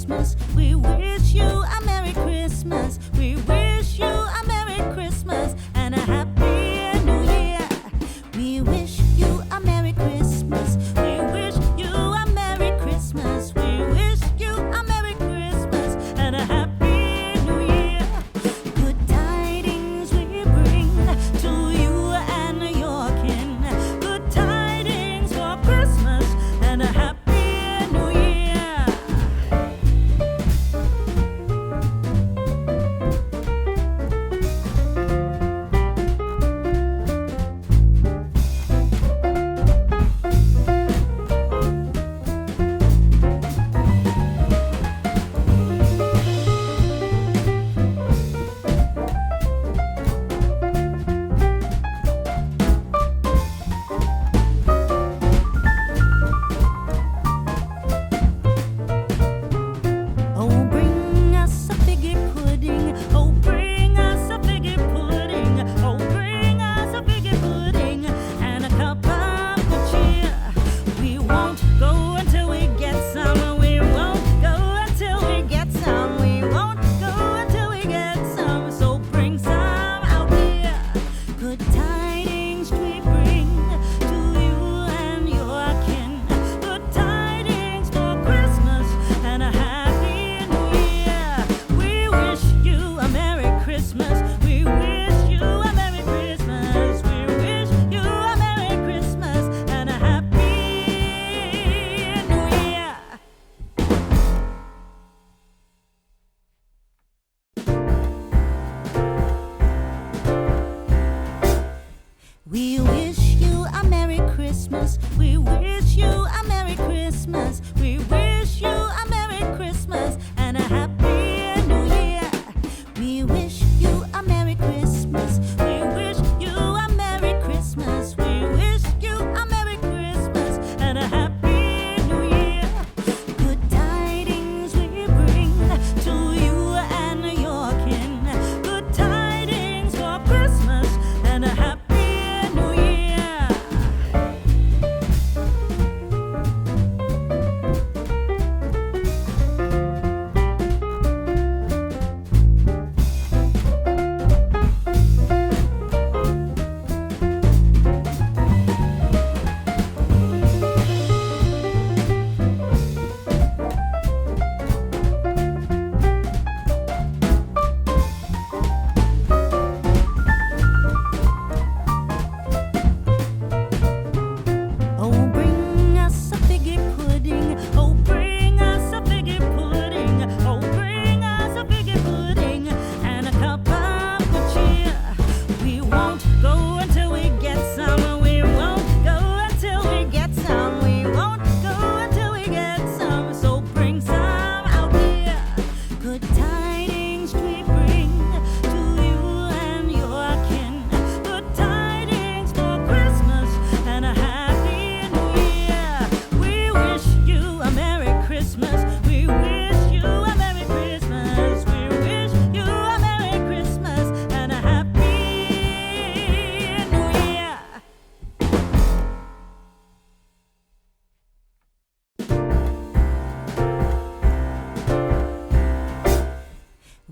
Christmas. We wish you a Merry Christmas. We wish you a Merry Christmas and a Happy New Year. We wish you a Merry Christmas. We wish you a Merry Christmas. We wish you a Merry Christmas and a Happy New Year. Good tidings we bring to you and your kin. Good tidings for Christmas and a Happy New Year. Oh, bring us a figgy pudding. Oh, bring us a figgy pudding. Oh, bring us a figgy pudding and a cup of good cheer. We won't go until we get some. We won't go until we get some. We won't go until we get some. So bring some out here. Good tidings we bring to you and your kin. Good tidings for Christmas and a Happy New Year. We wish you a Merry Christmas. We wish you a Merry Christmas. We wish you a Merry Christmas and a Happy New Year. We wish you a Merry Christmas. We wish you a Merry Christmas. We wish you a Merry Christmas and a Happy New Year. We wish you a Merry Christmas. We wish you a Merry Christmas. We wish you a Merry Christmas and a Happy New Year. Good tidings we bring to you and your kin. Good tidings for Christmas and a Happy New Year. Oh, bring us a figgy pudding. Oh, bring us a figgy pudding. Oh, bring us a figgy pudding and a cup of good cheer. We won't go until we get some. We won't go until we get some. We won't go until we get some. So bring some out here. Good tidings we bring to you and your kin. Good tidings for Christmas and a Happy New Year. We wish you a Merry Christmas. We wish you a Merry Christmas. We wish you a Merry Christmas and a Happy New Year.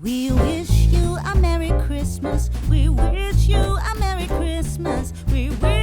We wish you a Merry Christmas. We wish you a Merry Christmas. We wish